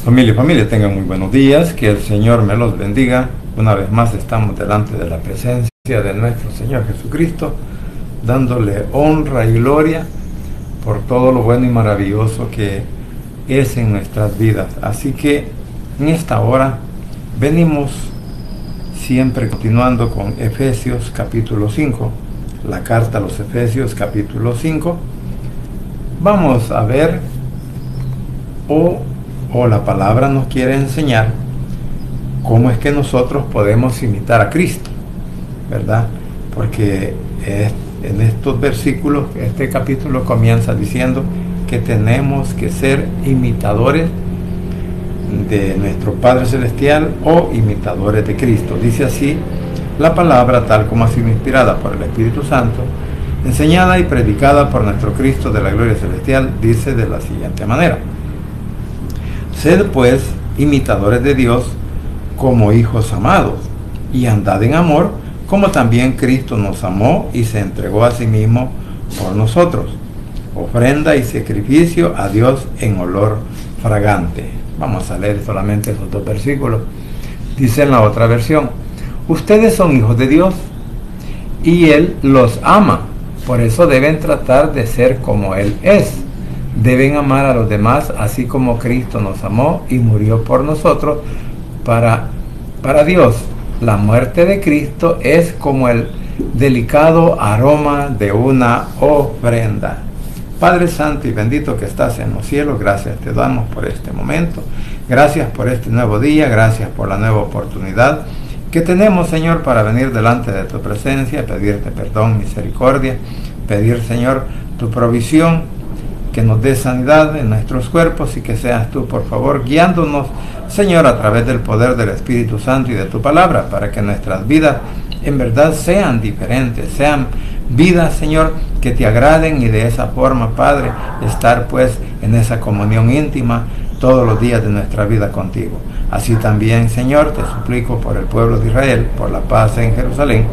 Familia, tengan muy buenos días, que el Señor me los bendiga. Una vez más estamos delante de la presencia de nuestro Señor Jesucristo, dándole honra y gloria por todo lo bueno y maravilloso que es en nuestras vidas. Así que en esta hora venimos siempre continuando con Efesios capítulo 5, la carta a los Efesios capítulo 5. Vamos a ver o la palabra nos quiere enseñar cómo es que nosotros podemos imitar a Cristo, ¿verdad? Porque en estos versículos, este capítulo comienza diciendo que tenemos que ser imitadores de nuestro Padre Celestial o imitadores de Cristo. Dice así la palabra, tal como ha sido inspirada por el Espíritu Santo, enseñada y predicada por nuestro Cristo de la gloria celestial, dice de la siguiente manera: sed pues imitadores de Dios como hijos amados, y andad en amor, como también Cristo nos amó y se entregó a sí mismo por nosotros, ofrenda y sacrificio a Dios en olor fragante. Vamos a leer solamente esos dos versículos. Dice en la otra versión: ustedes son hijos de Dios y Él los ama, por eso deben tratar de ser como Él es. Deben amar a los demás así como Cristo nos amó y murió por nosotros. Para Dios, la muerte de Cristo es como el delicado aroma de una ofrenda. Padre Santo y bendito que estás en los cielos, gracias te damos por este momento. Gracias por este nuevo día, gracias por la nueva oportunidad que tenemos, Señor, para venir delante de tu presencia, pedirte perdón, misericordia, pedir, Señor, tu provisión, que nos dé sanidad en nuestros cuerpos y que seas tú, por favor, guiándonos, Señor, a través del poder del Espíritu Santo y de tu palabra, para que nuestras vidas en verdad sean diferentes, sean vidas, Señor, que te agraden, y de esa forma, Padre, estar pues en esa comunión íntima todos los días de nuestra vida contigo. Así también, Señor, te suplico por el pueblo de Israel, por la paz en Jerusalén,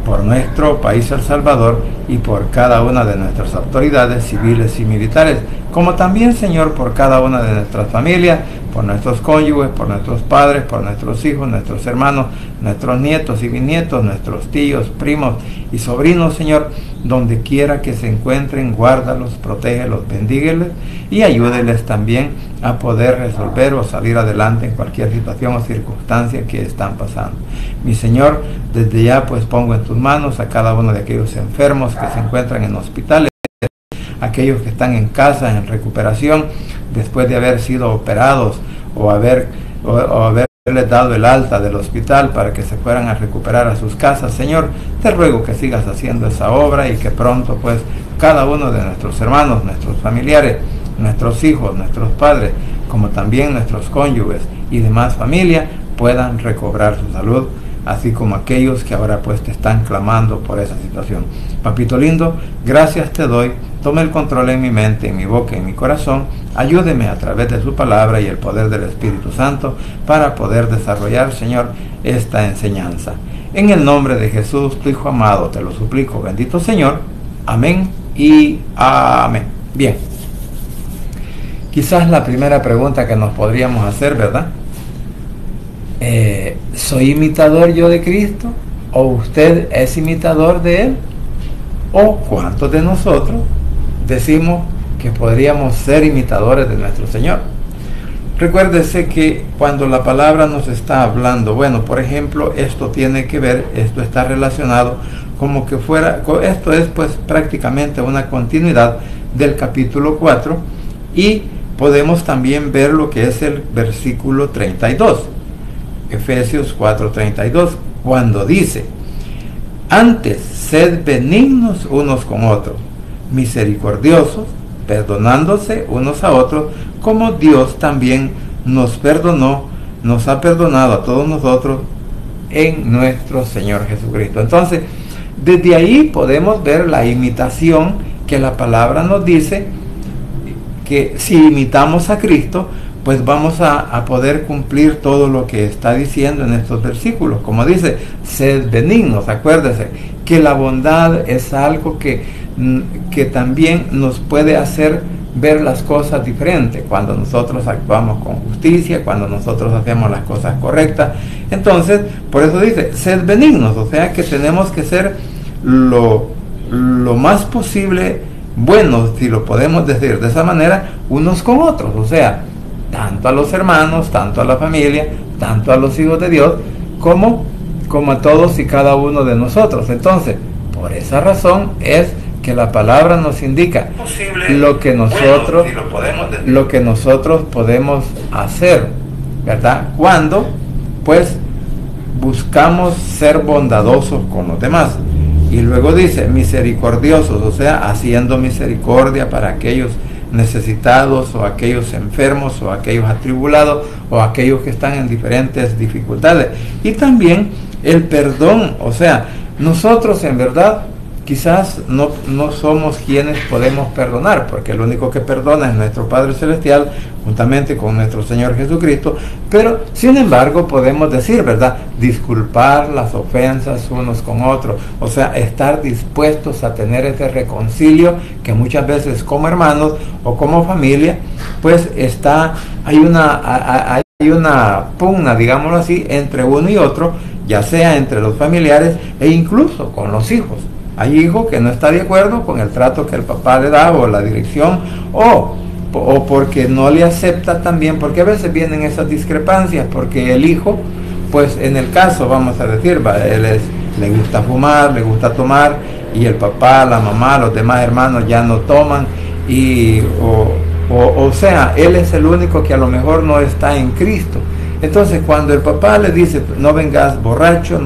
por nuestro país El Salvador y por cada una de nuestras autoridades civiles y militares, como también, Señor, por cada una de nuestras familias, por nuestros cónyuges, por nuestros padres, por nuestros hijos, nuestros hermanos, nuestros nietos y bisnietos, nuestros tíos, primos y sobrinos, Señor, donde quiera que se encuentren, guárdalos, protégelos, bendígueles y ayúdeles también a poder resolver o salir adelante en cualquier situación o circunstancia que están pasando. Mi Señor, desde ya pues pongo en tus manos a cada uno de aquellos enfermos que se encuentran en hospitales, aquellos que están en casa en recuperación después de haber sido operados o haberles dado el alta del hospital para que se fueran a recuperar a sus casas. Señor, te ruego que sigas haciendo esa obra y que pronto pues cada uno de nuestros hermanos, nuestros familiares, nuestros hijos, nuestros padres, como también nuestros cónyuges y demás familia puedan recobrar su salud, así como aquellos que ahora pues te están clamando por esa situación. Papito lindo, gracias te doy. Tome el control en mi mente, en mi boca, en mi corazón. Ayúdeme a través de su palabra y el poder del Espíritu Santo para poder desarrollar, Señor, esta enseñanza. En el nombre de Jesús, tu Hijo amado, te lo suplico, bendito Señor. Amén y amén. Bien. Quizás la primera pregunta que nos podríamos hacer, ¿verdad? ¿Soy imitador yo de Cristo? ¿O usted es imitador de Él? ¿O cuántos de nosotros decimos que podríamos ser imitadores de nuestro Señor? Recuérdese que cuando la palabra nos está hablando, bueno, por ejemplo, esto tiene que ver, esto está relacionado como que fuera, esto es pues prácticamente una continuidad del capítulo 4, y podemos también ver lo que es el versículo 32, Efesios 4:32, cuando dice: antes sed benignos unos con otros, misericordiosos, perdonándose unos a otros, como Dios también nos ha perdonado a todos nosotros en nuestro Señor Jesucristo. Entonces, desde ahí podemos ver la imitación que la palabra nos dice, que si imitamos a Cristo, pues vamos a poder cumplir todo lo que está diciendo en estos versículos. Como dice, sed benignos. Acuérdese que la bondad es algo que también nos puede hacer ver las cosas diferentes, cuando nosotros actuamos con justicia, cuando nosotros hacemos las cosas correctas. Entonces, por eso dice, sed benignos, o sea que tenemos que ser lo más posible buenos, si lo podemos decir de esa manera, unos con otros, o sea, tanto a los hermanos, tanto a la familia, tanto a los hijos de Dios, como a todos y cada uno de nosotros. Entonces, por esa razón es que la palabra nos indica lo que nosotros, lo que nosotros podemos hacer, ¿verdad? Cuando, pues, buscamos ser bondadosos con los demás. Y luego dice, misericordiosos, o sea, haciendo misericordia para aquellos necesitados, o aquellos enfermos, o aquellos atribulados, o aquellos que están en diferentes dificultades. Y también el perdón, o sea, nosotros en verdad quizás no somos quienes podemos perdonar, porque el único que perdona es nuestro Padre Celestial, juntamente con nuestro Señor Jesucristo, pero sin embargo podemos decir, ¿verdad?, disculpar las ofensas unos con otros, o sea, estar dispuestos a tener ese reconcilio que muchas veces como hermanos o como familia, pues hay una pugna, digámoslo así, entre uno y otro, ya sea entre los familiares e incluso con los hijos. Hay hijos que no está de acuerdo con el trato que el papá le da o la dirección, o porque no le acepta también, porque a veces vienen esas discrepancias, porque el hijo, pues en el caso, vamos a decir, le gusta fumar, le gusta tomar, y el papá, la mamá, los demás hermanos ya no toman, o sea, él es el único que a lo mejor no está en Cristo. Entonces, cuando el papá le dice, no vengas borracho,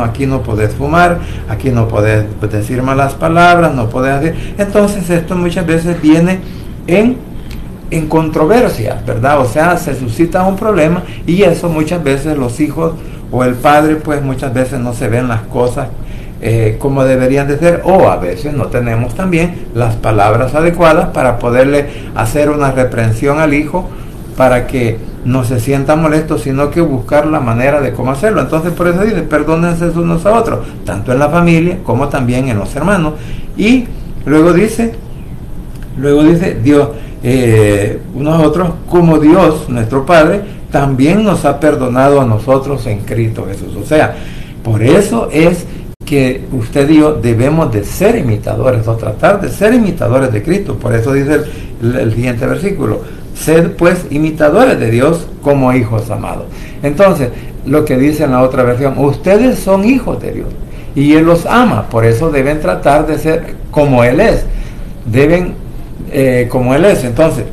aquí no podés fumar, aquí no podés decir malas palabras, no podés hacer... Entonces, esto muchas veces viene en controversia, ¿verdad? O sea, se suscita un problema, y eso muchas veces los hijos o el padre, pues muchas veces no se ven las cosas como deberían de ser, o a veces no tenemos también las palabras adecuadas para poderle hacer una reprensión al hijo, para que no se sienta molesto, sino que buscar la manera de cómo hacerlo. Entonces, por eso dice, perdónense unos a otros, tanto en la familia como también en los hermanos. Y luego dice Dios, nosotros como Dios, nuestro Padre, también nos ha perdonado a nosotros en Cristo Jesús. O sea, por eso es que usted y yo debemos de ser imitadores, o tratar de ser imitadores de Cristo. Por eso dice el siguiente versículo, sed pues imitadores de Dios como hijos amados. Entonces, lo que dice en la otra versión, ustedes son hijos de Dios y Él los ama, por eso deben tratar de ser como Él es, como Él es. Entonces,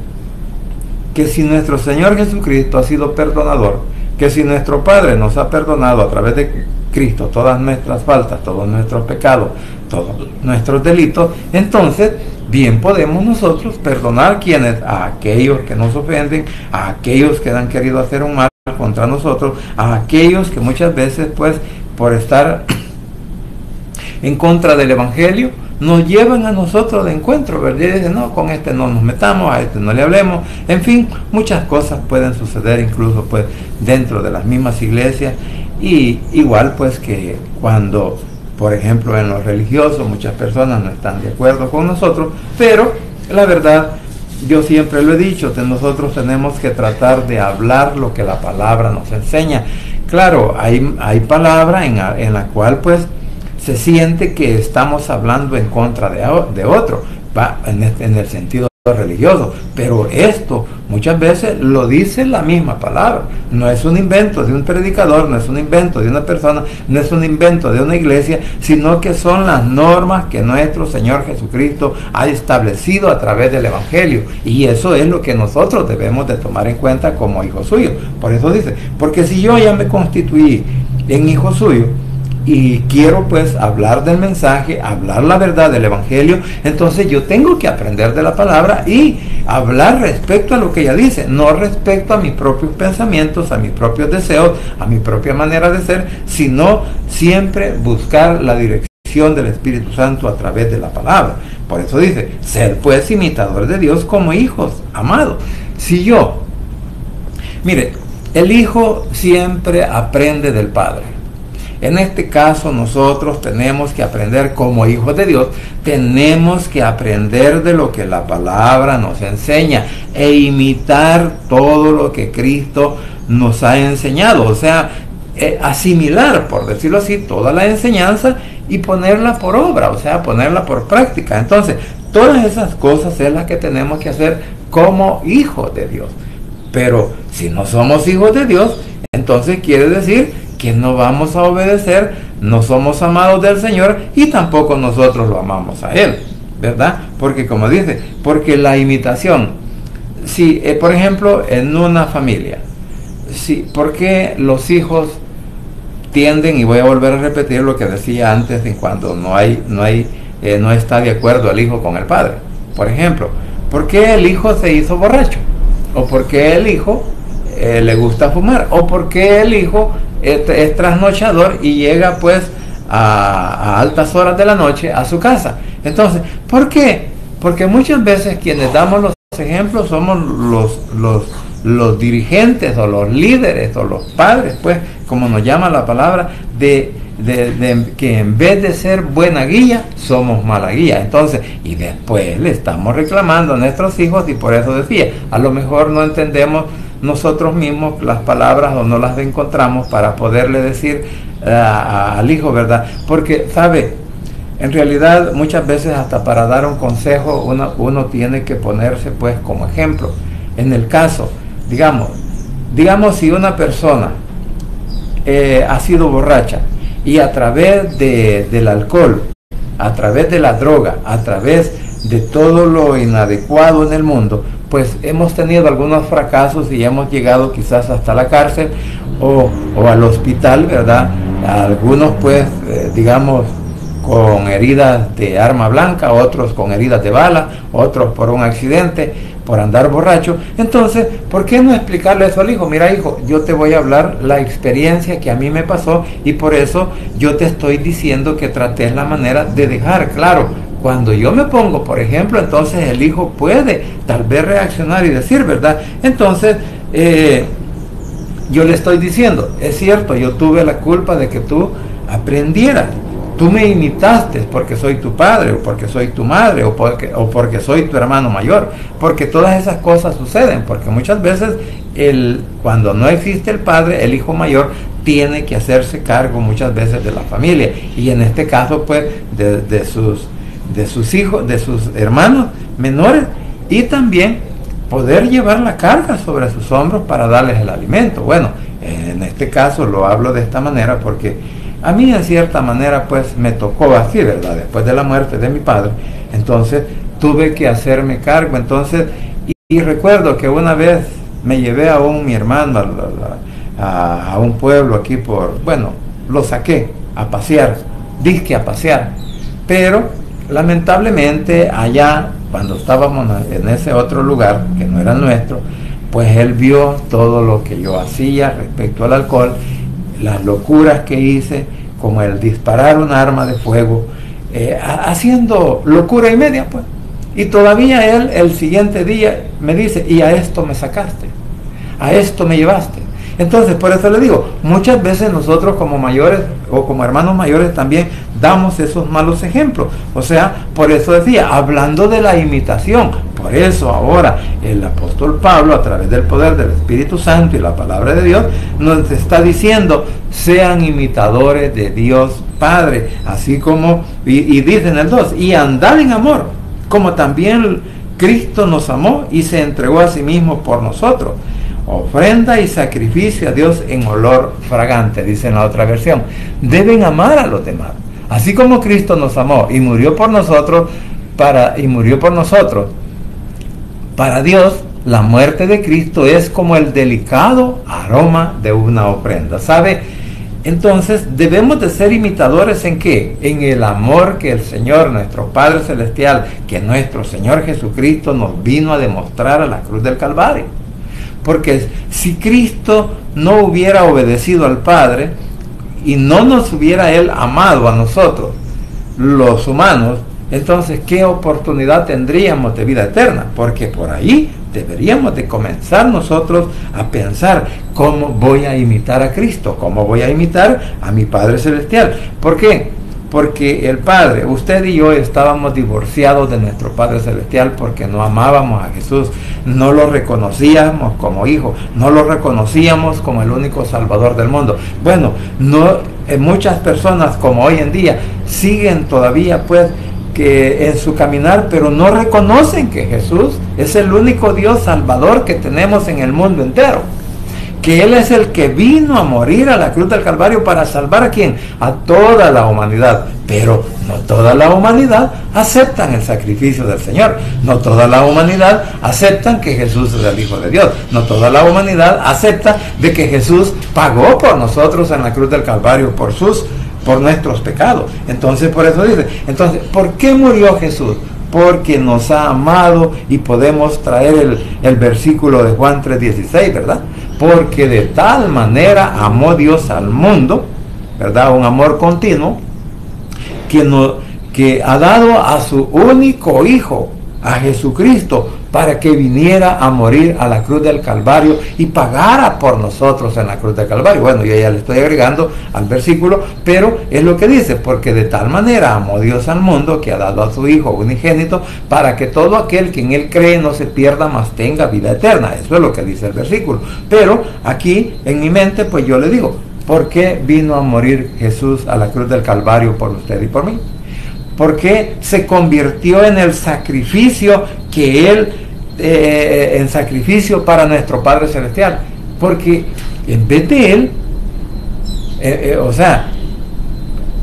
que si nuestro Señor Jesucristo ha sido perdonador, que si nuestro Padre nos ha perdonado a través de Cristo todas nuestras faltas, todos nuestros pecados, todos nuestros delitos, entonces bien podemos nosotros perdonar a aquellos que nos ofenden, a aquellos que han querido hacer un mal contra nosotros, a aquellos que muchas veces, pues, por estar en contra del Evangelio, nos llevan a nosotros de encuentro, ¿verdad? Y dicen, no, con este no nos metamos, a este no le hablemos. En fin, muchas cosas pueden suceder incluso, pues, dentro de las mismas iglesias. Y igual, pues, que cuando, por ejemplo, en los religiosos, muchas personas no están de acuerdo con nosotros, pero la verdad, yo siempre lo he dicho, nosotros tenemos que tratar de hablar lo que la palabra nos enseña. Claro, hay palabra en la cual, pues, se siente que estamos hablando en contra de otro, va en el sentido religioso, pero esto muchas veces lo dice la misma palabra, no es un invento de un predicador, no es un invento de una persona, no es un invento de una iglesia, sino que son las normas que nuestro Señor Jesucristo ha establecido a través del Evangelio, y eso es lo que nosotros debemos de tomar en cuenta como hijos suyos. Por eso dice, porque si yo ya me constituí en hijo suyo, y quiero, pues, hablar del mensaje, hablar la verdad del Evangelio, entonces yo tengo que aprender de la palabra y hablar respecto a lo que ella dice, no respecto a mis propios pensamientos, a mis propios deseos, a mi propia manera de ser, sino siempre buscar la dirección del Espíritu Santo a través de la palabra. Por eso dice, ser pues imitadores de Dios como hijos amados. Mire, el hijo siempre aprende del padre. En este caso nosotros tenemos que aprender como hijos de Dios, tenemos que aprender de lo que la palabra nos enseña e imitar todo lo que Cristo nos ha enseñado, o sea, asimilar, por decirlo así, toda la enseñanza y ponerla por obra, o sea, ponerla por práctica. Entonces, todas esas cosas es las que tenemos que hacer como hijos de Dios. Pero si no somos hijos de Dios, entonces quiere decir que no vamos a obedecer, no somos amados del Señor y tampoco nosotros lo amamos a Él, ¿verdad? Porque como dice, porque la imitación, si por ejemplo en una familia, ¿por qué los hijos tienden, y voy a volver a repetir lo que decía antes, en cuando no está de acuerdo el hijo con el padre? Por ejemplo, ¿por qué el hijo se hizo borracho? ¿O por qué el hijo le gusta fumar? ¿O por qué el hijo es trasnochador y llega pues a altas horas de la noche a su casa? Entonces, ¿por qué? Porque muchas veces quienes damos los ejemplos somos los dirigentes o los líderes o los padres, pues, como nos llama la palabra, que en vez de ser buena guía, somos mala guía. Entonces, y después le estamos reclamando a nuestros hijos, y por eso decía, a lo mejor no entendemos nosotros mismos las palabras o no las encontramos para poderle decir al hijo, ¿verdad? Porque, ¿sabe? En realidad, muchas veces hasta para dar un consejo, uno tiene que ponerse pues como ejemplo. En el caso, digamos si una persona ha sido borracha y a través del alcohol, a través de la droga, a través de todo lo inadecuado en el mundo, pues hemos tenido algunos fracasos y hemos llegado quizás hasta la cárcel o al hospital, ¿verdad? Algunos pues, con heridas de arma blanca, otros con heridas de bala, otros por un accidente, por andar borracho. Entonces, ¿por qué no explicarle eso al hijo? Mira, hijo, yo te voy a hablar la experiencia que a mí me pasó y por eso yo te estoy diciendo que trates la manera de dejar claro. Cuando yo me pongo, por ejemplo, entonces el hijo puede tal vez reaccionar y decir, ¿verdad? Entonces, yo le estoy diciendo, es cierto, yo tuve la culpa de que tú aprendieras. Tú me imitaste porque soy tu padre, o porque soy tu madre, o porque soy tu hermano mayor, porque todas esas cosas suceden, porque muchas veces cuando no existe el padre, el hijo mayor tiene que hacerse cargo muchas veces de la familia, y en este caso pues de sus hijos, de sus hermanos menores, y también poder llevar la carga sobre sus hombros para darles el alimento. Bueno, en este caso lo hablo de esta manera porque a mí en cierta manera pues me tocó así, ¿verdad? Después de la muerte de mi padre, entonces tuve que hacerme cargo. Entonces, y recuerdo que una vez me llevé a mi hermano a un pueblo aquí lo saqué a pasear, disque a pasear, pero lamentablemente allá, cuando estábamos en ese otro lugar que no era nuestro, pues él vio todo lo que yo hacía respecto al alcohol, las locuras que hice, como el disparar un arma de fuego, haciendo locura y media, pues. Y todavía él el siguiente día me dice, y a esto me sacaste, a esto me llevaste. Entonces, por eso le digo, muchas veces nosotros como mayores o como hermanos mayores también damos esos malos ejemplos. O sea, por eso decía, hablando de la imitación, por eso ahora el apóstol Pablo, a través del poder del Espíritu Santo y la palabra de Dios, nos está diciendo, sean imitadores de Dios Padre, así como, y dice en el 2, y andad en amor, como también Cristo nos amó y se entregó a sí mismo por nosotros. Ofrenda y sacrificio a Dios en olor fragante, dice en la otra versión. Deben amar a los demás, así como Cristo nos amó y murió por nosotros. Para Dios, la muerte de Cristo es como el delicado aroma de una ofrenda, ¿sabe? Entonces debemos de ser imitadores ¿en qué? En el amor que el Señor, nuestro Padre Celestial, que nuestro Señor Jesucristo nos vino a demostrar a la cruz del Calvario. Porque si Cristo no hubiera obedecido al Padre y no nos hubiera Él amado a nosotros, los humanos, entonces ¿qué oportunidad tendríamos de vida eterna? Porque por ahí deberíamos de comenzar nosotros a pensar cómo voy a imitar a Cristo, cómo voy a imitar a mi Padre Celestial. ¿Por qué? Porque el Padre, usted y yo estábamos divorciados de nuestro Padre Celestial porque no amábamos a Jesús, no lo reconocíamos como hijo, no lo reconocíamos como el único Salvador del mundo. Bueno, muchas personas como hoy en día siguen todavía pues que en su caminar, pero no reconocen que Jesús es el único Dios Salvador que tenemos en el mundo entero, que Él es el que vino a morir a la cruz del Calvario para salvar ¿a quién? A toda la humanidad. Pero no toda la humanidad aceptan el sacrificio del Señor, no toda la humanidad aceptan que Jesús es el Hijo de Dios, no toda la humanidad acepta de que Jesús pagó por nosotros en la cruz del Calvario por nuestros pecados. Entonces, por eso dice, entonces, ¿por qué murió Jesús? Porque nos ha amado, y podemos traer el versículo de Juan 3:16, ¿verdad? Porque de tal manera amó Dios al mundo, ¿verdad? Un amor continuo, que ha dado a su único Hijo, a Jesucristo, para que viniera a morir a la cruz del Calvario y pagara por nosotros en la cruz del Calvario. Bueno, yo ya le estoy agregando al versículo, pero es lo que dice, porque de tal manera amó Dios al mundo que ha dado a su Hijo unigénito, para que todo aquel que en Él cree no se pierda, mas tenga vida eterna. Eso es lo que dice el versículo. Pero aquí en mi mente pues yo le digo, ¿por qué vino a morir Jesús a la cruz del Calvario por usted y por mí? Porque se convirtió en el sacrificio que Él, en sacrificio para nuestro Padre Celestial. Porque en vez de Él,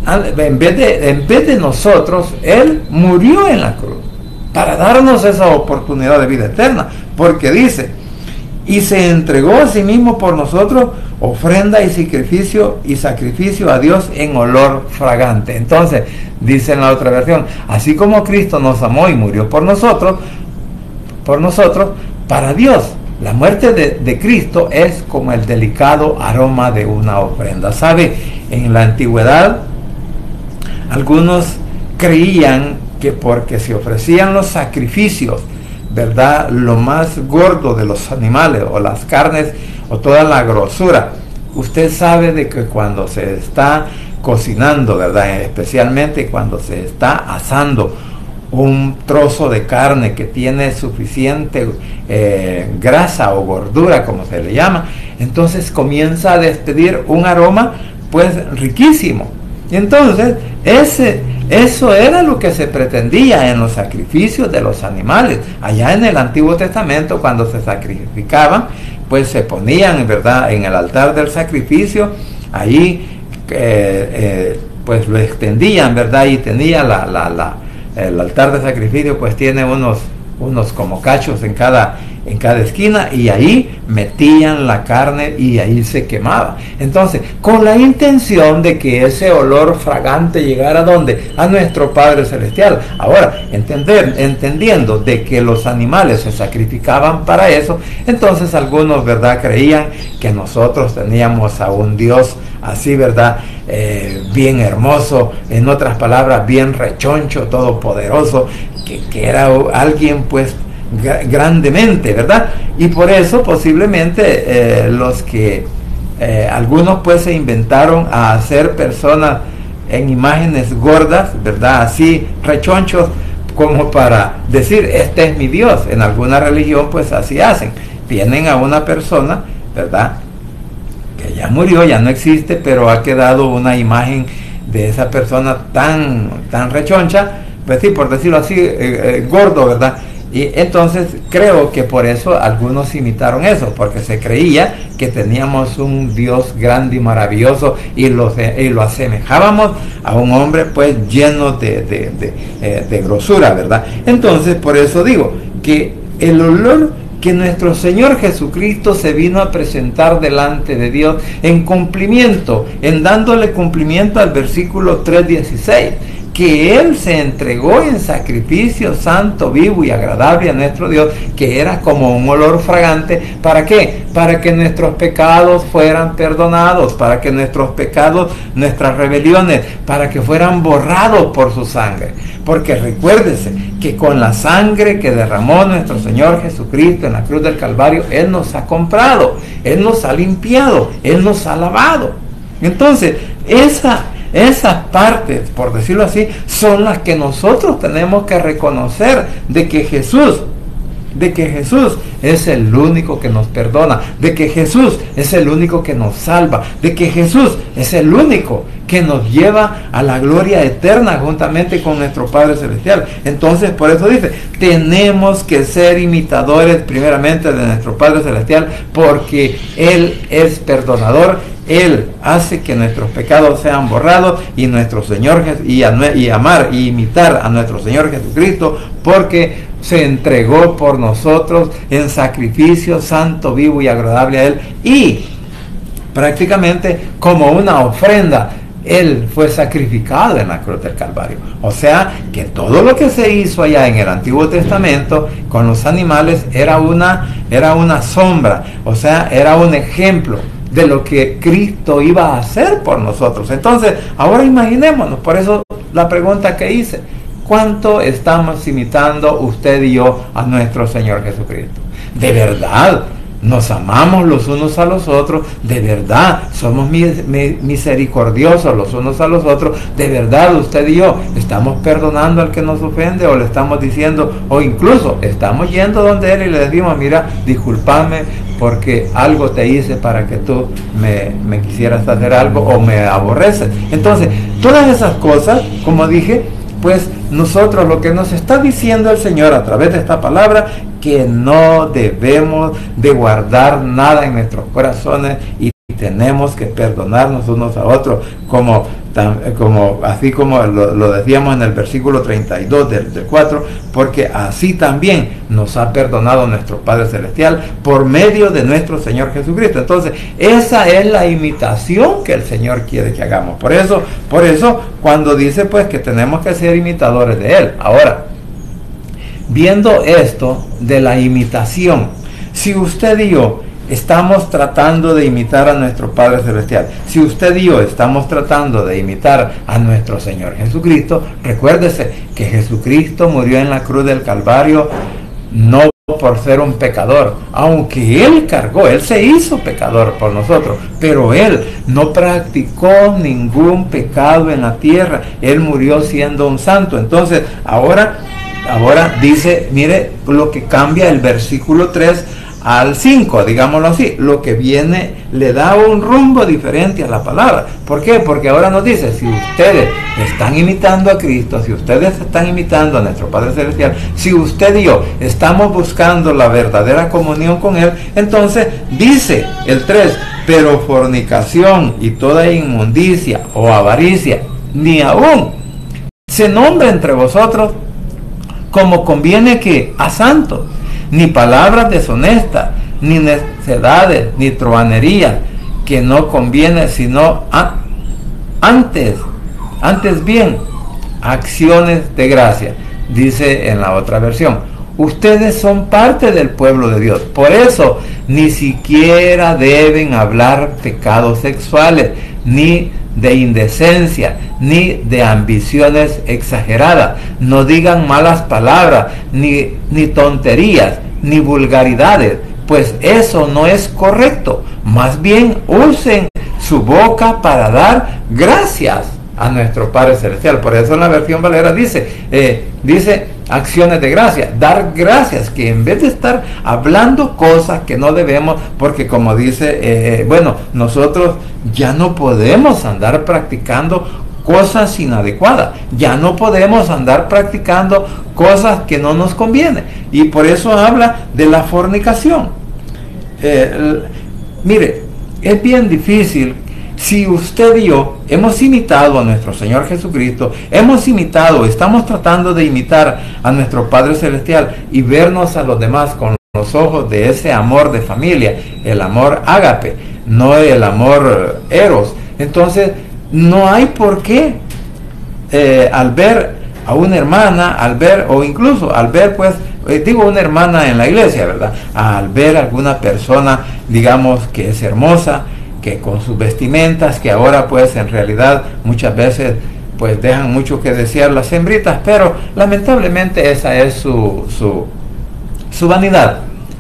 en vez de nosotros, Él murió en la cruz para darnos esa oportunidad de vida eterna. Porque dice, y se entregó a sí mismo por nosotros, ofrenda y sacrificio a Dios en olor fragante. Entonces, dice en la otra versión, así como Cristo nos amó y murió por nosotros, para Dios, la muerte de Cristo es como el delicado aroma de una ofrenda. ¿Sabe? En la antigüedad, algunos creían que porque se ofrecían los sacrificios, ¿verdad?, lo más gordo de los animales, o las carnes, o toda la grosura. Usted sabe de que cuando se está cocinando, ¿verdad?, especialmente cuando se está asando un trozo de carne que tiene suficiente grasa o gordura, como se le llama, entonces comienza a despedir un aroma pues riquísimo. Y entonces eso era lo que se pretendía en los sacrificios de los animales. Allá en el Antiguo Testamento, cuando se sacrificaban, pues se ponían, ¿verdad?, en el altar del sacrificio, allí pues lo extendían, ¿verdad?, y tenía el altar de sacrificio pues tiene unos como cachos en cada esquina, y ahí metían la carne y ahí se quemaba. Entonces, con la intención de que ese olor fragante llegara ¿a dónde? A nuestro Padre Celestial. Ahora, entendiendo de que los animales se sacrificaban para eso, entonces algunos, ¿verdad?, creían que nosotros teníamos a un Dios así, ¿verdad?, bien hermoso, en otras palabras, bien rechoncho, todopoderoso, que era alguien pues grandemente, ¿verdad? Y por eso posiblemente algunos pues se inventaron a hacer personas en imágenes gordas, ¿verdad?, así rechonchos, como para decir, este es mi Dios. En alguna religión pues así hacen, tienen a una persona, ¿verdad?, que ya murió, ya no existe, pero ha quedado una imagen de esa persona tan rechoncha, pues sí, por decirlo así, gordo, ¿verdad? Y entonces creo que por eso algunos imitaron eso, porque se creía que teníamos un Dios grande y maravilloso, y lo asemejábamos a un hombre pues lleno de grosura, ¿verdad? Entonces por eso digo que el olor que nuestro Señor Jesucristo se vino a presentar delante de Dios en cumplimiento, en dándole cumplimiento al versículo 3:16, que Él se entregó en sacrificio santo, vivo y agradable a nuestro Dios, que era como un olor fragante. ¿Para qué? Para que nuestros pecados fueran perdonados, para que nuestros pecados, nuestras rebeliones, para que fueran borrados por su sangre, porque recuérdese que con la sangre que derramó nuestro Señor Jesucristo en la cruz del Calvario, Él nos ha comprado, Él nos ha limpiado, Él nos ha lavado. Entonces, esas partes, por decirlo así, son las que nosotros tenemos que reconocer de que Jesús es el único que nos perdona, de que Jesús es el único que nos salva, de que Jesús es el único que nos lleva a la gloria eterna juntamente con nuestro Padre Celestial. Entonces, por eso dice, tenemos que ser imitadores primeramente de nuestro Padre Celestial, porque Él es perdonador. Él hace que nuestros pecados sean borrados, y nuestro Señor y amar y imitar a nuestro Señor Jesucristo, porque se entregó por nosotros en sacrificio santo, vivo y agradable a Él, y prácticamente como una ofrenda Él fue sacrificado en la cruz del Calvario. O sea que todo lo que se hizo allá en el Antiguo Testamento con los animales era una sombra, o sea, era un ejemplo de lo que Cristo iba a hacer por nosotros. Entonces, ahora imaginémonos, por eso la pregunta que hice: ¿cuánto estamos imitando usted y yo a nuestro Señor Jesucristo? ¿De verdad nos amamos los unos a los otros? ¿De verdad somos misericordiosos los unos a los otros? ¿De verdad usted y yo estamos perdonando al que nos ofende, o le estamos diciendo, o incluso estamos yendo donde Él y le decimos, mira, discúlpame porque algo te hice para que tú me quisieras hacer algo, o me aborreces? Entonces, todas esas cosas, como dije, pues nosotros, lo que nos está diciendo el Señor a través de esta palabra, que no debemos de guardar nada en nuestros corazones, y tenemos que perdonarnos unos a otros, así como lo decíamos en el versículo 32 del 4, porque así también nos ha perdonado nuestro Padre Celestial por medio de nuestro Señor Jesucristo. Entonces, esa es la imitación que el Señor quiere que hagamos. Por eso cuando dice pues que tenemos que ser imitadores de Él. Ahora, viendo esto de la imitación, si usted y yo estamos tratando de imitar a nuestro Padre Celestial, si usted y yo estamos tratando de imitar a nuestro Señor Jesucristo, recuérdese que Jesucristo murió en la cruz del Calvario no por ser un pecador, aunque Él se hizo pecador por nosotros, pero Él no practicó ningún pecado en la tierra. Él murió siendo un santo. Entonces, ahora dice, mire lo que cambia el versículo 3 al 5, digámoslo así, lo que viene le da un rumbo diferente a la palabra. ¿Por qué? Porque ahora nos dice, si ustedes están imitando a Cristo, si ustedes están imitando a nuestro Padre Celestial, si usted y yo estamos buscando la verdadera comunión con Él, entonces dice el 3, pero fornicación y toda inmundicia o avaricia, ni aún se nombra entre vosotros como conviene que a santos, ni palabras deshonestas, ni necedades, ni truhanerías, que no conviene, sino antes bien, acciones de gracia. Dice en la otra versión, ustedes son parte del pueblo de Dios, por eso ni siquiera deben hablar pecados sexuales, ni de indecencia, ni de ambiciones exageradas. No digan malas palabras, ni tonterías, ni vulgaridades, pues eso no es correcto. Más bien usen su boca para dar gracias a nuestro Padre Celestial. Por eso en la versión Valera dice acciones de gracia, dar gracias, que en vez de estar hablando cosas que no debemos, porque como dice, nosotros ya no podemos andar practicando cosas inadecuadas, ya no podemos andar practicando cosas que no nos convienen, y por eso habla de la fornicación. Mire, es bien difícil. Si usted y yo hemos imitado a nuestro Señor Jesucristo, estamos tratando de imitar a nuestro Padre Celestial y vernos a los demás con los ojos de ese amor de familia, el amor ágape, no el amor eros. Entonces, no hay por qué, al ver a una hermana, una hermana en la iglesia, ¿verdad? Al ver a alguna persona, digamos, que es hermosa, que con sus vestimentas, que ahora pues en realidad muchas veces pues dejan mucho que desear las hembritas, pero lamentablemente esa es su vanidad.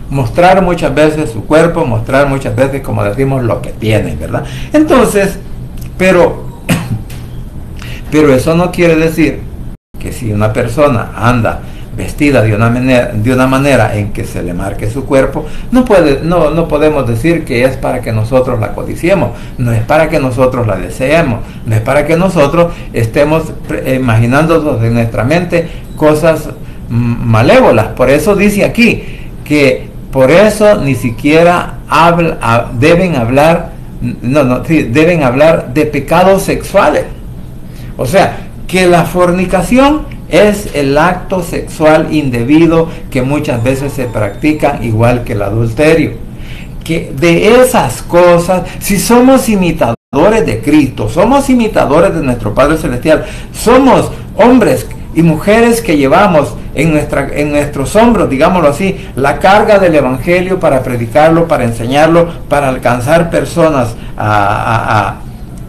Mostrar muchas veces su cuerpo, mostrar muchas veces, como decimos, lo que tienen, ¿verdad? Entonces, pero eso no quiere decir que si una persona anda vestida de una manera en que se le marque su cuerpo, no podemos decir que es para que nosotros la codiciemos, no es para que nosotros la deseemos, no es para que nosotros estemos imaginándonos en nuestra mente cosas malévolas. Por eso dice aquí que por eso ni siquiera deben hablar de pecados sexuales. O sea, que la fornicación es el acto sexual indebido que muchas veces se practica, igual que el adulterio. Que de esas cosas, si somos imitadores de Cristo, somos imitadores de nuestro Padre Celestial, somos hombres y mujeres que llevamos en nuestros hombros, digámoslo así, la carga del Evangelio para predicarlo, para enseñarlo, para alcanzar personas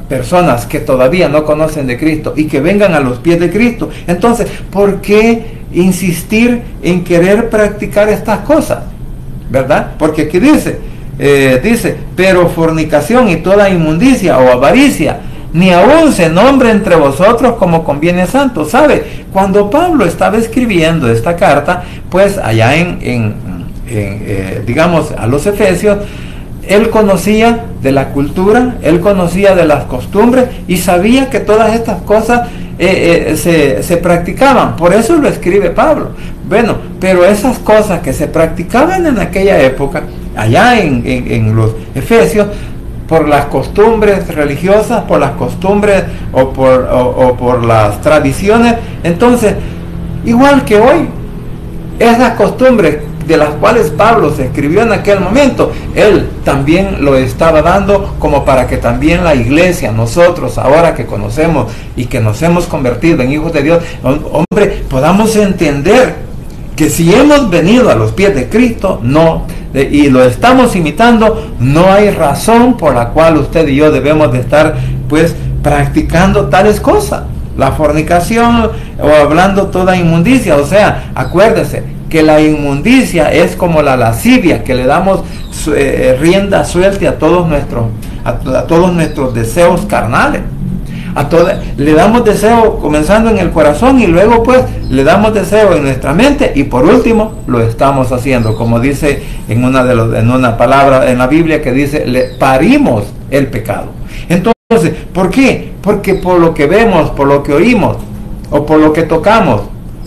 personas que todavía no conocen de Cristo y que vengan a los pies de Cristo. Entonces, ¿por qué insistir en querer practicar estas cosas? ¿Verdad? Porque aquí dice, pero fornicación y toda inmundicia o avaricia, ni aún se nombre entre vosotros como conviene santo. ¿Sabe? Cuando Pablo estaba escribiendo esta carta, pues allá digamos, a los Efesios, él conocía de la cultura, él conocía de las costumbres y sabía que todas estas cosas se practicaban. Por eso lo escribe Pablo. Bueno, pero esas cosas que se practicaban en aquella época, allá en los Efesios, por las costumbres religiosas, por las costumbres o por las tradiciones, entonces, igual que hoy, esas costumbres de las cuales Pablo se escribió en aquel momento, él también lo estaba dando como para que también la iglesia, nosotros ahora que conocemos y que nos hemos convertido en hijos de Dios, hombre, podamos entender que si hemos venido a los pies de Cristo, y lo estamos imitando, no hay razón por la cual usted y yo debemos de estar pues practicando tales cosas, la fornicación o hablando toda inmundicia. O sea, acuérdese que la inmundicia es como la lascivia, que le damos rienda suelta a todos nuestros deseos carnales. Le damos deseo comenzando en el corazón y luego pues le damos deseo en nuestra mente y por último lo estamos haciendo, como dice en una palabra en la Biblia que dice, le parimos el pecado. Entonces, ¿por qué? Porque por lo que vemos, por lo que oímos, o por lo que tocamos,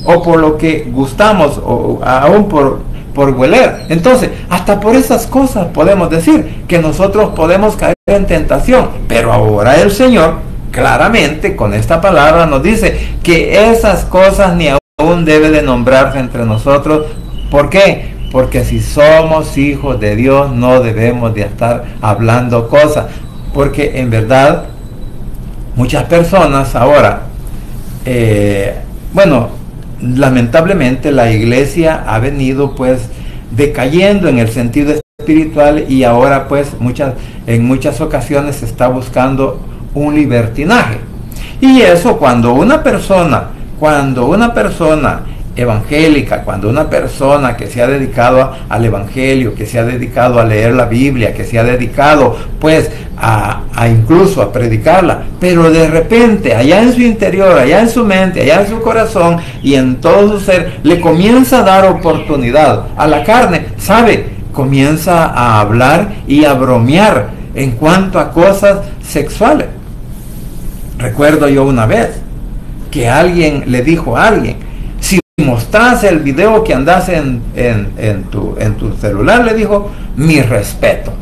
o por lo que gustamos, o aún por hueler. Entonces, hasta por esas cosas podemos decir que nosotros podemos caer en tentación. Pero ahora el Señor, claramente, con esta palabra nos dice que esas cosas ni aún debe de nombrarse entre nosotros. ¿Por qué? Porque si somos hijos de Dios, no debemos de estar hablando cosas. Porque en verdad, muchas personas ahora, lamentablemente la iglesia ha venido pues decayendo en el sentido espiritual y ahora pues en muchas ocasiones se está buscando un libertinaje. Y eso cuando una persona evangélica, cuando una persona que se ha dedicado al evangelio, que se ha dedicado a leer la Biblia, que se ha dedicado pues incluso a predicarla, pero de repente allá en su interior, allá en su mente, allá en su corazón y en todo su ser, le comienza a dar oportunidad a la carne, ¿sabe? Comienza a hablar y a bromear en cuanto a cosas sexuales. Recuerdo yo una vez que alguien le dijo a alguien, si mostras el video que andas en tu celular, le dijo, mi respeto.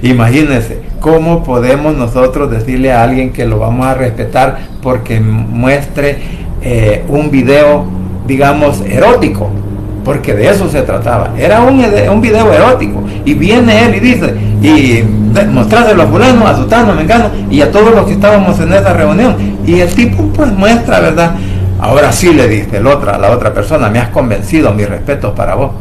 Imagínense, ¿cómo podemos nosotros decirle a alguien que lo vamos a respetar porque muestre un video, digamos, erótico? Porque de eso se trataba, era un video erótico, y viene él y dice, y mostrárselo a fulano, a sutano, a mengano, y a todos los que estábamos en esa reunión, y el tipo pues muestra, ¿verdad? Ahora sí, le dice la otra persona, me has convencido, mis respetos para vos.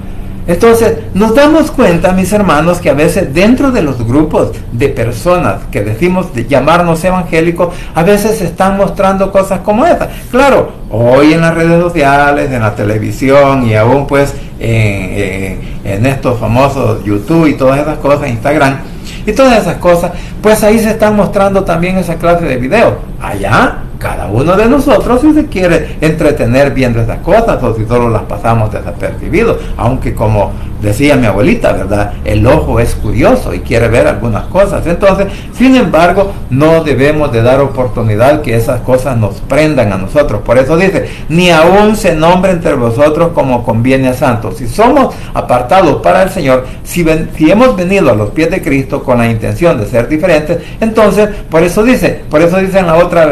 Entonces, nos damos cuenta, mis hermanos, que a veces dentro de los grupos de personas que decimos de llamarnos evangélicos, a veces se están mostrando cosas como estas. Claro, hoy en las redes sociales, en la televisión y aún pues en estos famosos YouTube y todas esas cosas, Instagram y todas esas cosas, pues ahí se están mostrando también esa clase de videos. Allá, cada uno de nosotros, si se quiere entretener viendo esas cosas o si solo las pasamos desapercibidos, aunque como decía mi abuelita, ¿verdad? El ojo es curioso y quiere ver algunas cosas. Entonces, sin embargo, no debemos de dar oportunidad que esas cosas nos prendan a nosotros. Por eso dice, ni aún se nombre entre vosotros como conviene a santos. Si somos apartados para el Señor, si hemos venido a los pies de Cristo con la intención de ser diferentes, entonces, por eso dice en la otra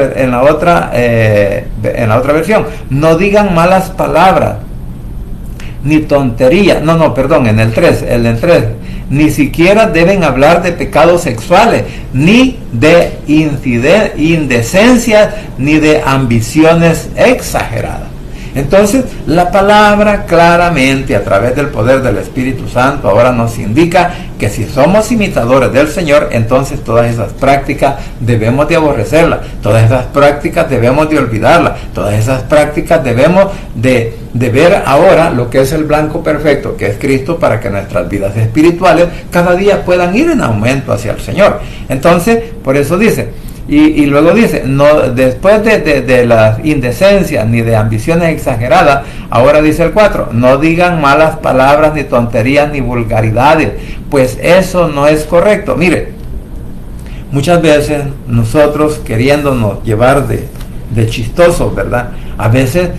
versión, no digan malas palabras, ni tontería, en el 3, ni siquiera deben hablar de pecados sexuales, ni de indecencias, ni de ambiciones exageradas. Entonces, la palabra claramente a través del poder del Espíritu Santo ahora nos indica que si somos imitadores del Señor, entonces todas esas prácticas debemos de aborrecerlas, todas esas prácticas debemos de olvidarlas, todas esas prácticas debemos de ver ahora lo que es el blanco perfecto, que es Cristo, para que nuestras vidas espirituales cada día puedan ir en aumento hacia el Señor. Entonces, por eso dice, y luego dice, no, después de las indecencias ni de ambiciones exageradas, ahora dice el 4, no digan malas palabras, ni tonterías, ni vulgaridades, pues eso no es correcto. Mire, muchas veces nosotros queriéndonos llevar de chistosos, ¿verdad? A veces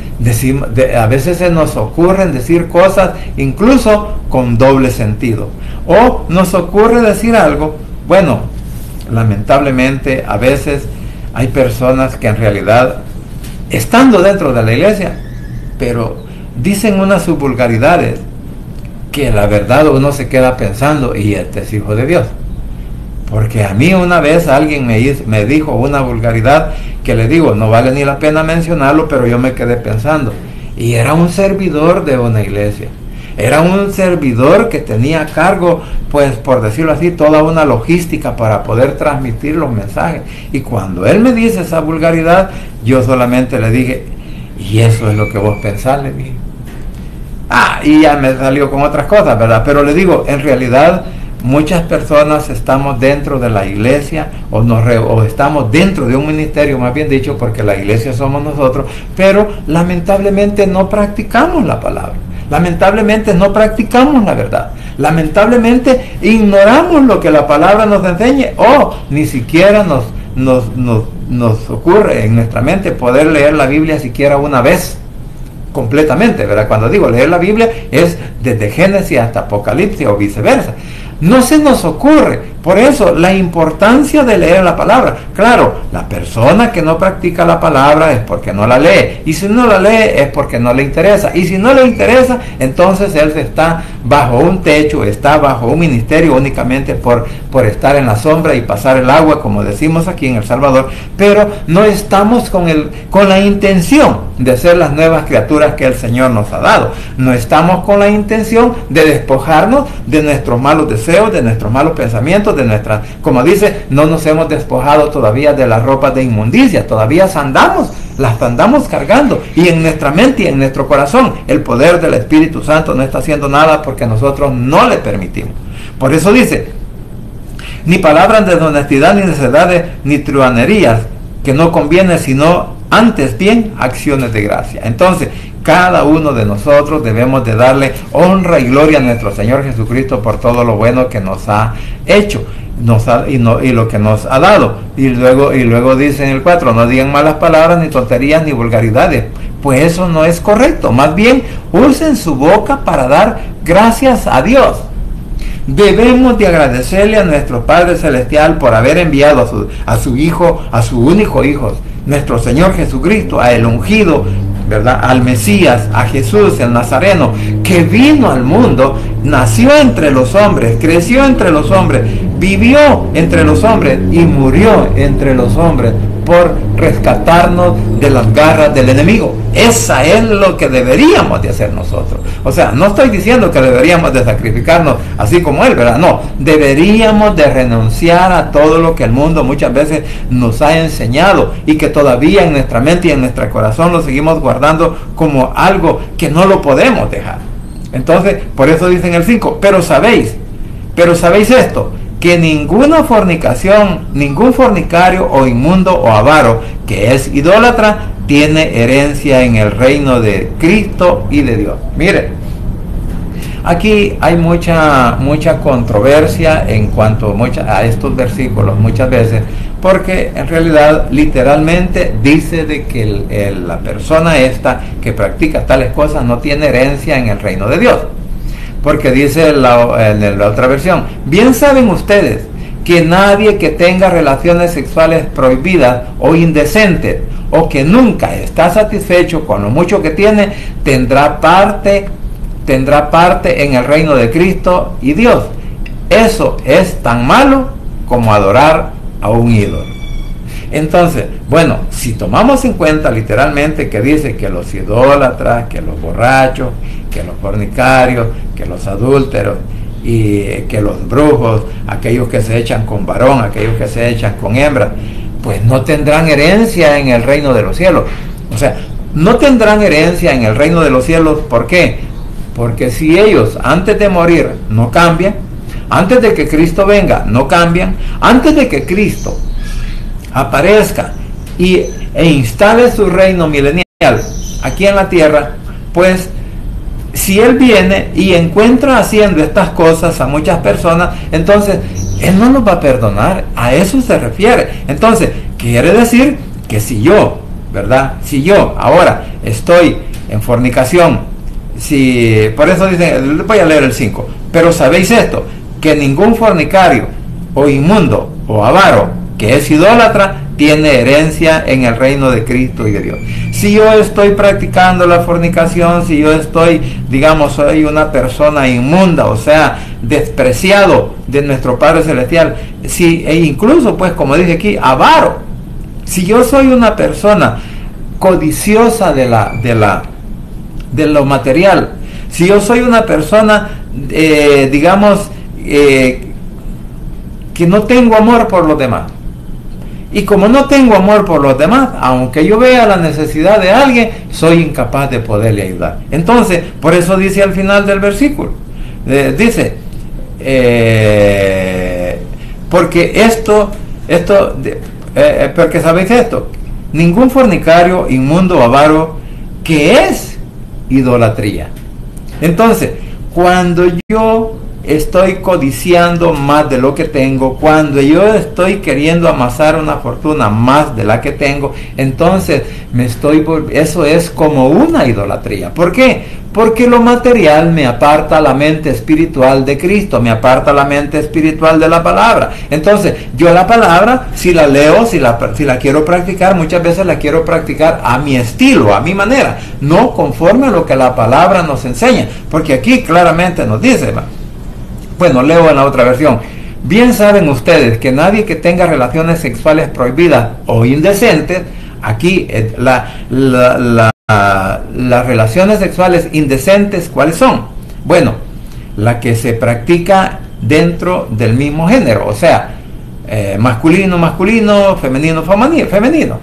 se nos ocurren decir cosas incluso con doble sentido, o nos ocurre decir algo, bueno, lamentablemente a veces hay personas que en realidad, estando dentro de la iglesia, pero dicen unas vulgaridades que la verdad uno se queda pensando, y este es hijo de Dios. Porque a mí una vez alguien me dijo una vulgaridad que le digo, no vale ni la pena mencionarlo, pero yo me quedé pensando, y era un servidor de una iglesia. Era un servidor que tenía a cargo, pues por decirlo así, toda una logística para poder transmitir los mensajes. Y cuando él me dice esa vulgaridad, yo solamente le dije, y eso es lo que vos pensás, le dije. Y ya me salió con otras cosas, ¿verdad? Pero le digo, en realidad muchas personas estamos dentro de la iglesia o estamos dentro de un ministerio, más bien dicho, porque la iglesia somos nosotros, pero lamentablemente no practicamos la palabra. Lamentablemente no practicamos la verdad. Lamentablemente ignoramos lo que la palabra nos enseña, o ni siquiera nos ocurre en nuestra mente poder leer la Biblia siquiera una vez completamente, ¿verdad? Cuando digo leer la Biblia es desde Génesis hasta Apocalipsis o viceversa. No se nos ocurre. Por eso la importancia de leer la palabra. Claro, la persona que no practica la palabra es porque no la lee, y si no la lee es porque no le interesa, y si no le interesa, entonces él está bajo un techo, está bajo un ministerio únicamente por estar en la sombra y pasar el agua, como decimos aquí en El Salvador, pero no estamos con la intención de ser las nuevas criaturas que el Señor nos ha dado. No estamos con la intención de despojarnos de nuestros malos deseos, de nuestros malos pensamientos, de nuestras, como dice, no nos hemos despojado todavía de las ropas de inmundicia, todavía las andamos cargando, y en nuestra mente y en nuestro corazón el poder del Espíritu Santo no está haciendo nada porque nosotros no le permitimos. Por eso dice, ni palabras de deshonestidad, ni necedades, ni truhanerías, que no conviene, sino antes bien acciones de gracia. Entonces, cada uno de nosotros debemos de darle honra y gloria a nuestro Señor Jesucristo por todo lo bueno que nos ha hecho y lo que nos ha dado. Y luego dice en el 4, no digan malas palabras, ni tonterías, ni vulgaridades, pues eso no es correcto. Más bien, usen su boca para dar gracias a Dios. Debemos de agradecerle a nuestro Padre Celestial por haber enviado a su Hijo, a su único Hijo, nuestro Señor Jesucristo, a el ungido, ¿verdad? Al Mesías, a Jesús el Nazareno, que vino al mundo, nació entre los hombres, creció entre los hombres, vivió entre los hombres y murió entre los hombres por rescatarnos de las garras del enemigo. Esa es lo que deberíamos de hacer nosotros. O sea, no estoy diciendo que deberíamos de sacrificarnos así como él, ¿verdad? No, deberíamos de renunciar a todo lo que el mundo muchas veces nos ha enseñado y que todavía en nuestra mente y en nuestro corazón lo seguimos guardando como algo que no lo podemos dejar. Entonces, por eso dice en el 5, pero sabéis esto, que ninguna fornicación, ningún fornicario o inmundo o avaro que es idólatra tiene herencia en el reino de Cristo y de Dios. Mire, aquí hay mucha controversia en cuanto a estos versículos muchas veces, porque en realidad literalmente dice de que la persona esta que practica tales cosas no tiene herencia en el reino de Dios. Porque dice en la otra versión, bien saben ustedes que nadie que tenga relaciones sexuales prohibidas o indecentes, o que nunca está satisfecho con lo mucho que tiene, tendrá parte en el reino de Cristo y Dios. Eso es tan malo como adorar a un ídolo. Entonces, bueno, si tomamos en cuenta literalmente que dice que los idólatras, que los borrachos, que los fornicarios, que los adúlteros y que los brujos, aquellos que se echan con varón, aquellos que se echan con hembra, pues no tendrán herencia en el reino de los cielos. O sea, no tendrán herencia en el reino de los cielos. ¿Por qué? Porque si ellos antes de morir no cambian, antes de que Cristo venga no cambian, antes de que Cristo aparezca e instale su reino milenial aquí en la tierra, pues si Él viene y encuentra haciendo estas cosas a muchas personas, entonces Él no nos va a perdonar. A eso se refiere. Entonces, quiere decir que si yo, ¿verdad? Si yo ahora estoy en fornicación, por eso dice, voy a leer el 5, pero sabéis esto, que ningún fornicario o inmundo o avaro que es idólatra tiene herencia en el reino de Cristo y de Dios. Si yo estoy practicando la fornicación, si yo estoy, digamos, soy una persona inmunda, o sea, despreciado de nuestro Padre Celestial, e incluso, pues, como dice aquí, avaro, si yo soy una persona codiciosa de lo material, si yo soy una persona, digamos, que no tengo amor por los demás, y como no tengo amor por los demás, aunque yo vea la necesidad de alguien, soy incapaz de poderle ayudar. Entonces, por eso dice al final del versículo, dice, porque porque sabéis esto, ningún fornicario, inmundo o avaro, que es idolatría. Entonces, cuando yo estoy codiciando más de lo que tengo, cuando yo estoy queriendo amasar una fortuna más de la que tengo, entonces eso es como una idolatría. ¿Por qué? Porque lo material me aparta la mente espiritual de Cristo, me aparta la mente espiritual de la palabra. Entonces, yo la palabra, si la leo, si la quiero practicar, muchas veces la quiero practicar a mi estilo, a mi manera, no conforme a lo que la palabra nos enseña. Porque aquí claramente nos dice, bueno, leo en la otra versión, bien saben ustedes que nadie que tenga relaciones sexuales prohibidas o indecentes, aquí las relaciones sexuales indecentes, ¿cuáles son? Bueno, la que se practica dentro del mismo género, o sea, masculino, femenino, femenino.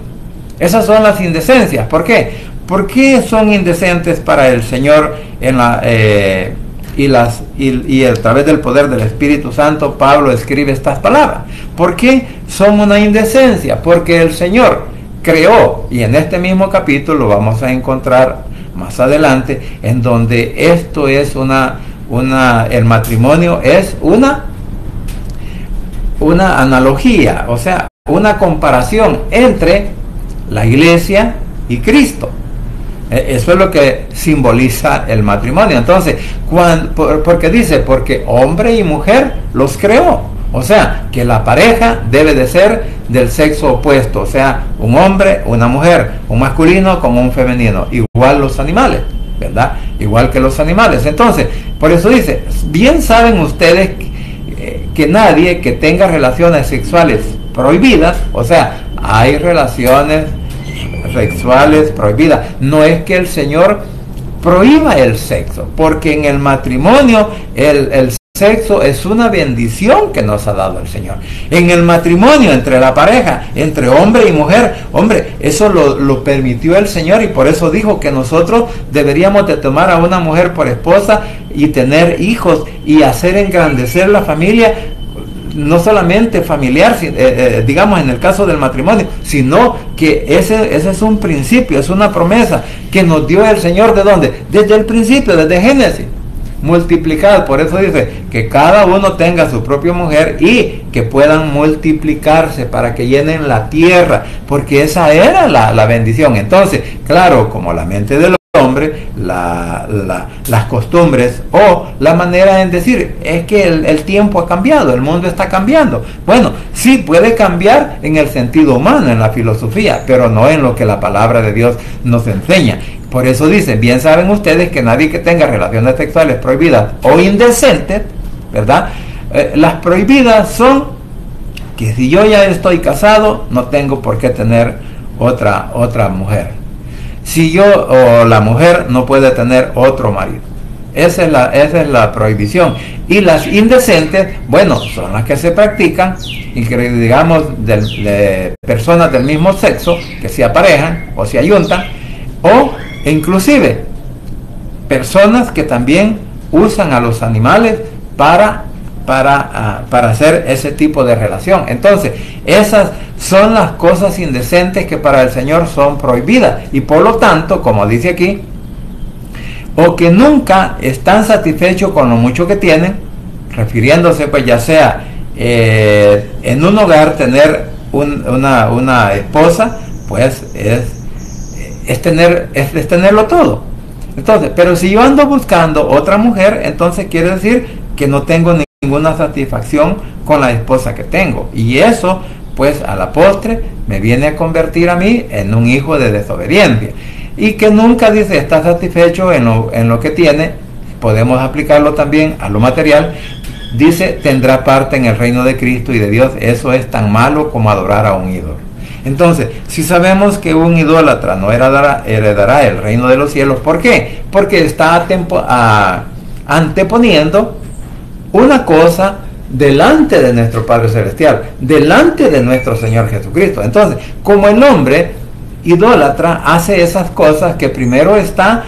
Esas son las indecencias. ¿Por qué? ¿Por qué son indecentes para el Señor y a través del poder del Espíritu Santo Pablo escribe estas palabras? ¿Por qué son una indecencia? Porque el Señor creó, y en este mismo capítulo lo vamos a encontrar más adelante, en donde esto es el matrimonio es una analogía, o sea, una comparación entre la iglesia y Cristo. Eso es lo que simboliza el matrimonio. Entonces, porque dice, porque hombre y mujer los creó. O sea, que la pareja debe de ser del sexo opuesto. O sea, un hombre, una mujer, un masculino como un femenino. Igual los animales, ¿verdad? Igual que los animales. Entonces, por eso dice, bien saben ustedes que nadie que tenga relaciones sexuales prohibidas, o sea, hay relaciones sexuales prohibidas. No es que el Señor prohíba el sexo, porque en el matrimonio el sexo es una bendición que nos ha dado el Señor. En el matrimonio, entre la pareja, entre hombre y mujer, hombre, eso lo permitió el Señor, y por eso dijo que nosotros deberíamos de tomar a una mujer por esposa y tener hijos y hacer engrandecer la familia, no solamente familiar, digamos en el caso del matrimonio, sino que ese es un principio, es una promesa que nos dio el Señor. ¿De dónde? Desde el principio, desde Génesis. Multiplicar, por eso dice que cada uno tenga su propia mujer y que puedan multiplicarse para que llenen la tierra, porque esa era la bendición. Entonces, claro, como la mente del hombre, las costumbres o la manera en decir es que el tiempo ha cambiado, el mundo está cambiando. Bueno, sí puede cambiar en el sentido humano, en la filosofía, pero no en lo que la palabra de Dios nos enseña. Por eso dice, bien saben ustedes que nadie que tenga relaciones sexuales prohibidas o indecentes, ¿verdad? Las prohibidas son que si yo ya estoy casado, no tengo por qué tener otra mujer. Si yo o la mujer no puede tener otro marido. Esa es la prohibición. Y las indecentes, bueno, son las que se practican y que, digamos, de personas del mismo sexo que se aparejan o se ayuntan, o inclusive personas que también usan a los animales para hacer ese tipo de relación. Entonces, esas son las cosas indecentes que para el Señor son prohibidas, y por lo tanto, como dice aquí, o que nunca están satisfechos con lo mucho que tienen, refiriéndose pues ya sea en un hogar tener una esposa, pues es tenerlo todo. Entonces, pero si yo ando buscando otra mujer, entonces quiere decir que no tengo ninguna satisfacción con la esposa que tengo, y eso pues a la postre me viene a convertir a mí en un hijo de desobediencia. Y que nunca dice está satisfecho en lo que tiene, podemos aplicarlo también a lo material. Dice tendrá parte en el reino de Cristo y de Dios. Eso es tan malo como adorar a un ídolo. Entonces, si sabemos que un idólatra no heredará el reino de los cielos, ¿por qué? Porque está anteponiendo una cosa delante de nuestro Padre Celestial, delante de nuestro Señor Jesucristo. Entonces, como el hombre idólatra hace esas cosas, que primero está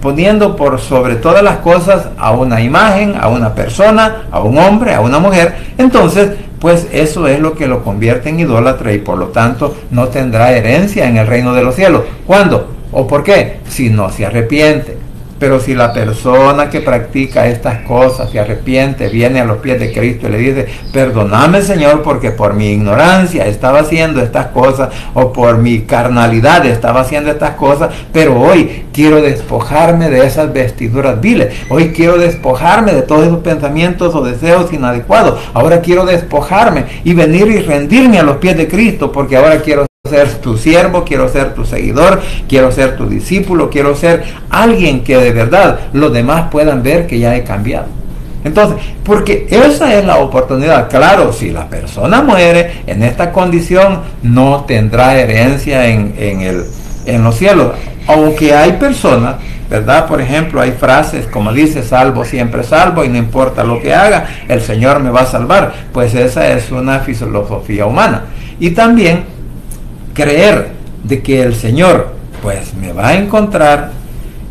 poniendo por sobre todas las cosas a una imagen, a una persona, a un hombre, a una mujer, entonces pues eso es lo que lo convierte en idólatra, y por lo tanto no tendrá herencia en el reino de los cielos. ¿Cuándo? ¿O por qué? Si no se arrepiente. Pero si la persona que practica estas cosas se arrepiente, viene a los pies de Cristo y le dice, perdóname Señor, porque por mi ignorancia estaba haciendo estas cosas, o por mi carnalidad estaba haciendo estas cosas, pero hoy quiero despojarme de esas vestiduras viles, hoy quiero despojarme de todos esos pensamientos o deseos inadecuados, ahora quiero despojarme y venir y rendirme a los pies de Cristo, porque ahora quiero ser tu siervo, quiero ser tu seguidor, quiero ser tu discípulo, quiero ser alguien que de verdad los demás puedan ver que ya he cambiado. Entonces, porque esa es la oportunidad. Claro, si la persona muere en esta condición, no tendrá herencia en los cielos. Aunque hay personas, ¿verdad? Por ejemplo, hay frases como dice, salvo siempre salvo, y no importa lo que haga, el Señor me va a salvar. Pues esa es una filosofía humana. Y también creer de que el Señor pues me va a encontrar,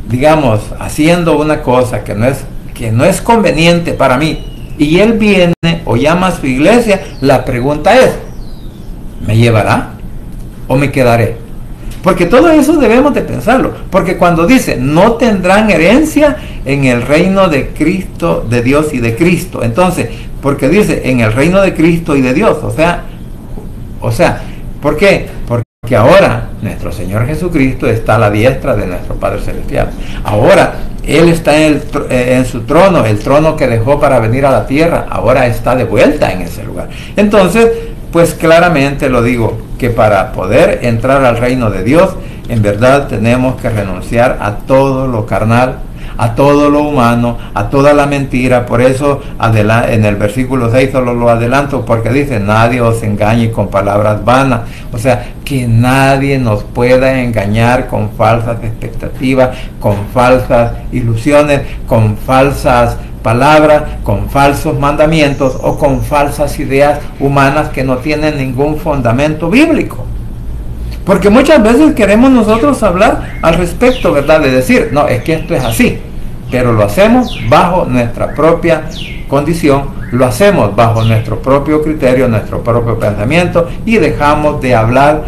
digamos, haciendo una cosa que no es conveniente para mí, y Él viene o llama a su iglesia. La pregunta es, ¿me llevará o me quedaré? Porque todo eso debemos de pensarlo, porque cuando dice no tendrán herencia en el reino de Cristo, de Dios y de Cristo, entonces, porque dice en el reino de Cristo y de Dios, o sea, ¿por qué? Porque ahora nuestro Señor Jesucristo está a la diestra de nuestro Padre Celestial. Ahora Él está en su trono, el trono que dejó para venir a la tierra, ahora está de vuelta en ese lugar. Entonces, pues claramente lo digo, que para poder entrar al reino de Dios, en verdad tenemos que renunciar a todo lo carnal, a todo lo humano, a toda la mentira. Por eso en el versículo 6 solo lo adelanto, porque dice: nadie os engañe con palabras vanas. O sea, que nadie nos pueda engañar con falsas expectativas, con falsas ilusiones, con falsas palabras, con falsos mandamientos o con falsas ideas humanas que no tienen ningún fundamento bíblico. Porque muchas veces queremos nosotros hablar al respecto, ¿verdad? De decir, no, es que esto es así, pero lo hacemos bajo nuestra propia condición, lo hacemos bajo nuestro propio criterio, nuestro propio pensamiento, y dejamos de hablar,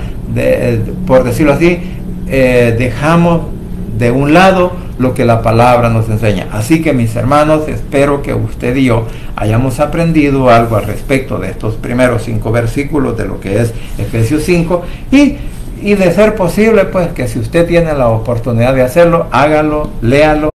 por decirlo así, dejamos de un lado lo que la palabra nos enseña. Así que, mis hermanos, espero que usted y yo hayamos aprendido algo al respecto de estos primeros 5 versículos de lo que es Efesios 5, y de ser posible, pues, que si usted tiene la oportunidad de hacerlo, hágalo, léalo,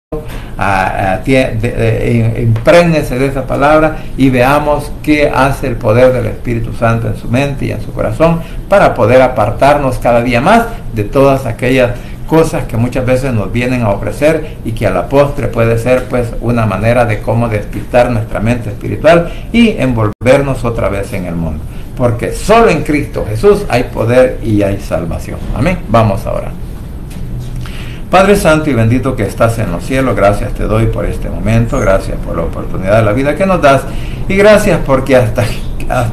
imprégnese de esa palabra y veamos qué hace el poder del Espíritu Santo en su mente y en su corazón para poder apartarnos cada día más de todas aquellas cosas que muchas veces nos vienen a ofrecer y que a la postre puede ser, pues, una manera de cómo despistar nuestra mente espiritual y envolvernos otra vez en el mundo. Porque solo en Cristo Jesús hay poder y hay salvación. Amén. Vamos a orar. Padre Santo y bendito que estás en los cielos, gracias te doy por este momento, gracias por la oportunidad de la vida que nos das, y gracias porque hasta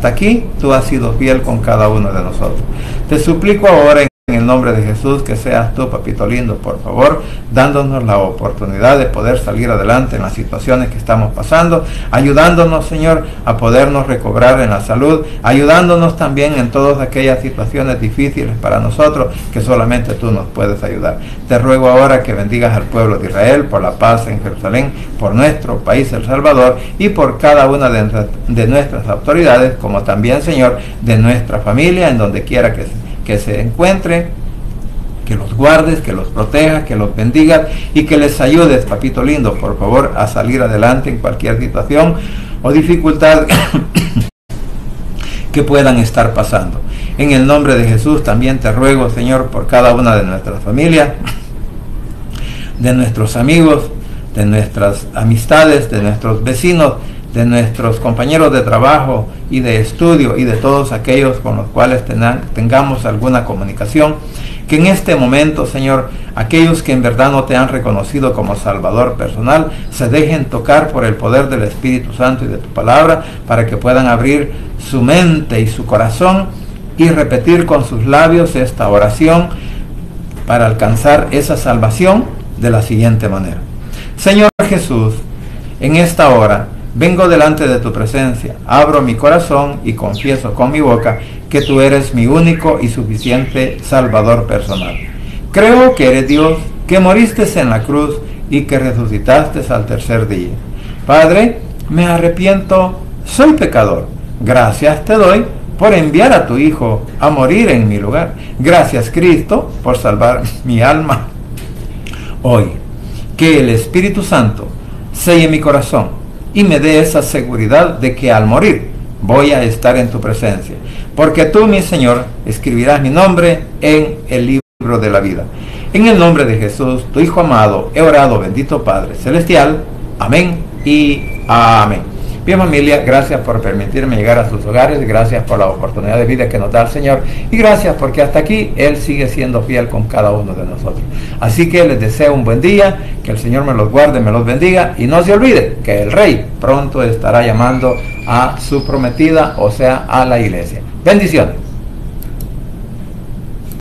aquí tú has sido fiel con cada uno de nosotros. Te suplico ahora en el nombre de Jesús que seas tú, papito lindo, por favor, dándonos la oportunidad de poder salir adelante en las situaciones que estamos pasando, ayudándonos, Señor, a podernos recobrar en la salud, ayudándonos también en todas aquellas situaciones difíciles para nosotros que solamente tú nos puedes ayudar. Te ruego ahora que bendigas al pueblo de Israel, por la paz en Jerusalén, por nuestro país, El Salvador, y por cada una de nuestras autoridades, como también, Señor, de nuestra familia, en donde quiera que se encuentren, que los guardes, que los protejas, que los bendigas y que les ayudes, papito lindo, por favor, a salir adelante en cualquier situación o dificultad que puedan estar pasando. En el nombre de Jesús también te ruego, Señor, por cada una de nuestras familias, de nuestros amigos, de nuestras amistades, de nuestros vecinos, de nuestros compañeros de trabajo y de estudio y de todos aquellos con los cuales tengamos alguna comunicación, que en este momento, Señor, aquellos que en verdad no te han reconocido como Salvador personal, se dejen tocar por el poder del Espíritu Santo y de tu palabra, para que puedan abrir su mente y su corazón y repetir con sus labios esta oración para alcanzar esa salvación de la siguiente manera. Señor Jesús, en esta hora vengo delante de tu presencia, abro mi corazón y confieso con mi boca que tú eres mi único y suficiente Salvador personal. Creo que eres Dios, que moriste en la cruz y que resucitaste al tercer día. Padre, me arrepiento, soy pecador. Gracias te doy por enviar a tu Hijo a morir en mi lugar. Gracias, Cristo, por salvar mi alma. Hoy, que el Espíritu Santo selle mi corazón y me dé esa seguridad de que al morir voy a estar en tu presencia, porque tú, mi Señor, escribirás mi nombre en el libro de la vida. En el nombre de Jesús, tu Hijo amado, he orado, bendito Padre Celestial. Amén y amén. Bien, familia, gracias por permitirme llegar a sus hogares, gracias por la oportunidad de vida que nos da el Señor, y gracias porque hasta aquí Él sigue siendo fiel con cada uno de nosotros. Así que les deseo un buen día, que el Señor me los guarde, me los bendiga, y no se olvide que el Rey pronto estará llamando a su prometida, o sea, a la iglesia. Bendiciones.